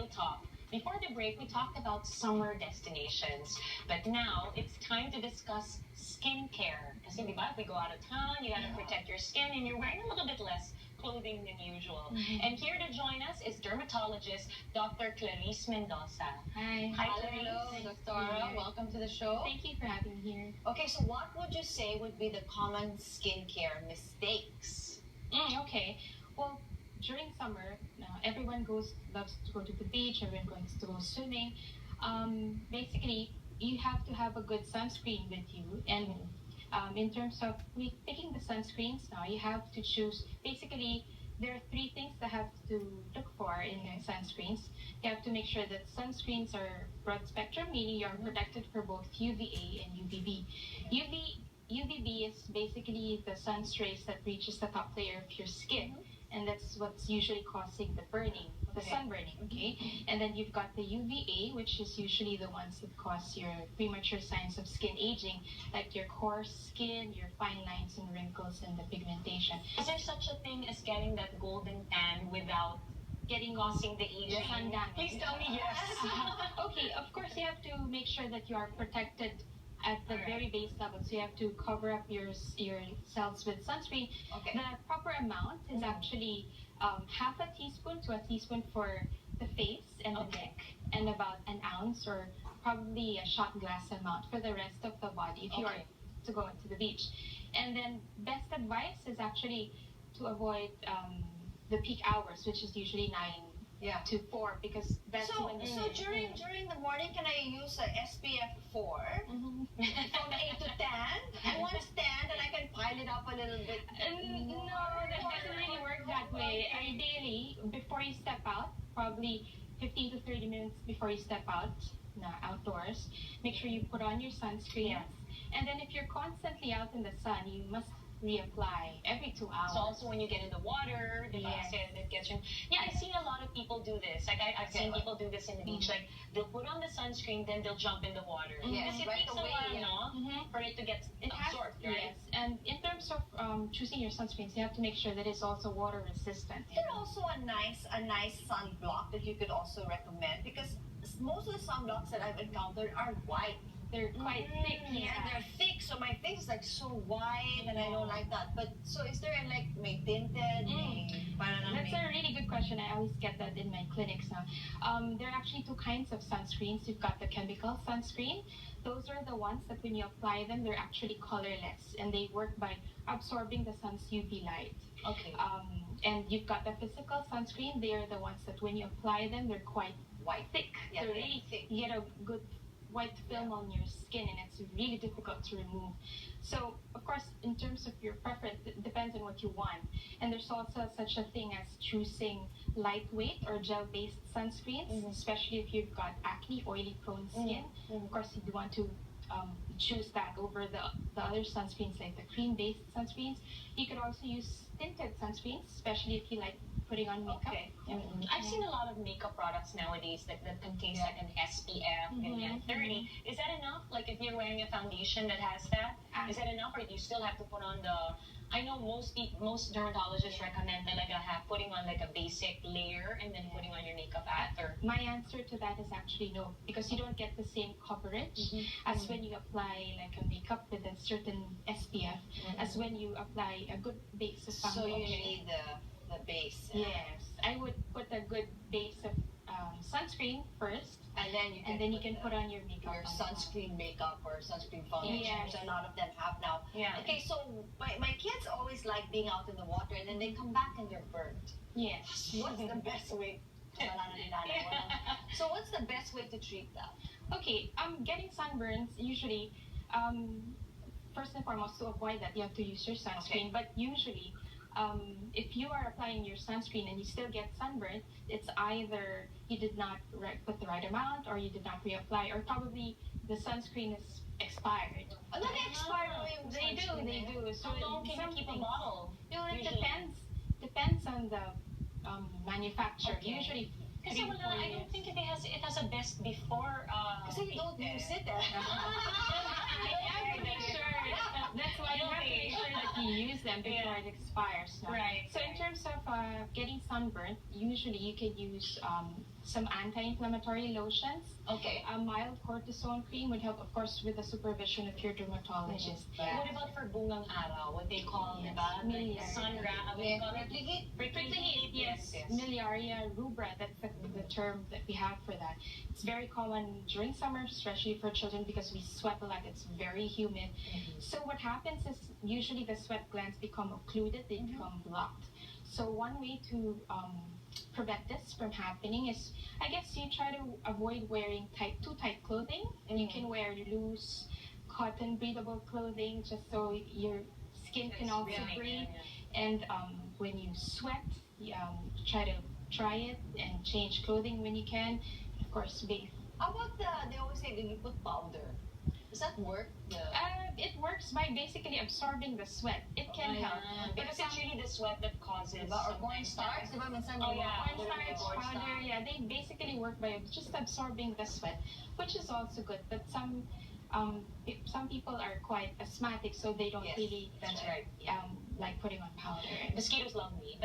talk. Before the break, we talked about summer destinations. But now, it's time to discuss skincare. Kasi di ba, if we go out of town, you gotta protect your skin and you're wearing a little bit less clothing than usual. And here to join us is dermatologist Dr. Clarisse Mendoza. Hi. Hi, Hello, Clarisse. Dr. Welcome to the show. Thank you for having me here. Okay, so what would you say would be the common skincare mistakes? Okay. Well, during summer, everyone loves to go to the beach. Everyone wants to go swimming. Basically, you have to have a good sunscreen with you. And in terms of picking the sunscreens, now you have to choose. Basically, there are three things that have to look for in your sunscreens. You have to make sure that sunscreens are broad spectrum, meaning you're protected for both UVA and UVB. UVB is basically the sun's rays that reaches the top layer of your skin, and that's what's usually causing the burning, the sunburning, okay? And then you've got the UVA, which is usually the ones that cause your premature signs of skin aging, like your coarse skin, your fine lines and wrinkles, and the pigmentation. Is there such a thing as getting that golden tan without causing the aging? Sun damage. Please tell me yes. Okay, of course you have to make sure that you are protected at the very base level, so you have to cover up your cells with sunscreen. Okay. The proper amount is actually half a teaspoon to a teaspoon for the face and the neck, and about an ounce or probably a shot glass amount for the rest of the body if you are to go to the beach. And then best advice is actually to avoid the peak hours, which is usually 9 to 4, because that's when during the morning, can I use a SPF 4 from 8 to 10? And once 10, then I can pile it up a little bit. No, that doesn't really work that way. Ideally, before you step out, probably 15 to 30 minutes before you step out outdoors, make sure you put on your sunscreen. And then if you're constantly out in the sun, you must reapply every 2 hours. So also when you get in the water, it gets you. Yeah, I've seen a lot of people do this. Like I've seen people do this in the beach. Like they'll put on the sunscreen, then they'll jump in the water. Yes, Because it right takes away, a while, for it to get absorbed, right? Yes, and in terms of choosing your sunscreens, you have to make sure that it's also water resistant. Is there also a nice sunblock that you could also recommend? Because most of the sunblocks that I've encountered are white. They're quite thick. And they're thick, so my face is like so white, and I don't like that. But so is there like may tinted, That's a really good question. I always get that in my clinics now. There are actually two kinds of sunscreens. You've got the chemical sunscreen. Those are the ones that when you apply them, they're actually colorless, and they work by absorbing the sun's UV light. Okay. And you've got the physical sunscreen. They are the ones that when you apply them, they're quite thick. Yeah, they're really thick. You get a good white film on your skin, and it's really difficult to remove. So, of course, in terms of your preference, it depends on what you want. And there's also such a thing as choosing lightweight or gel-based sunscreens, especially if you've got acne, oily-prone skin. Of course, you'd want to choose that over the other sunscreens, like the cream-based sunscreens. You could also use tinted sunscreens, especially if you like putting on makeup. I've seen a lot of makeup products nowadays that contains like an SPF and 30. Is that enough? Like if you're wearing a foundation that has that, is that enough, or do you still have to put on the? I know most dermatologists recommend that putting on like a basic layer and then putting on your makeup after. My answer to that is actually no, because you don't get the same coverage as when you apply like a makeup with a certain SPF, as when you apply a good base of foundation. So you need the base. Yes, I would put a good base of sunscreen first, and then you can put on your makeup. Your sunscreen makeup or sunscreen foundation, which a lot of them have now. Okay, so my kids always like being out in the water, and then they come back and they're burnt. Yes. What's the best way? So what's the best way to treat that? Okay, getting sunburns usually, first and foremost, to avoid that, you have to use your sunscreen. But usually, if you are applying your sunscreen and you still get sunburn, it's either you did not put the right amount, or you did not reapply, or probably the sunscreen is expired. Oh, no, they expire. They do. So how long can you keep a bottle? It depends on the manufacturer. Usually, Kasi Three, wala, 4 I don't years. think it has a best before. Kasi you don't use it. You have to make sure. That's why you have to make sure that you use them before it expires. No? Right. So in terms of getting sunburnt, usually you can use some anti-inflammatory lotions. Okay. A mild cortisone cream would help, of course, with the supervision of your dermatologist. What about for bungang araw? What they call, Yes. diba? Miliaria. Sun ra, what they call it? Prickly heat. Yes. Miliaria rubra, that's the term that we have for that. It's very common during summer, especially for children, because we sweat a lot. It's very humid. So what happens is usually the sweat glands become occluded, they become blocked. So one way to prevent this from happening is, I guess, you try to avoid wearing too tight clothing, and you can wear loose, cotton breathable clothing just so your skin can also breathe. And when you sweat, try to dry it and change clothing when you can. Of course, bathe. How about they always say that you put powder. Does that work? It works by basically absorbing the sweat. It can help. Because it's really the sweat that causes. Diba? Or cornstarch, diba? Minsan Cornstarch powder, they basically work by just absorbing the sweat, which is also good. But some people are quite asthmatic, so they don't really That's right. like putting on powder. Mosquitoes love me.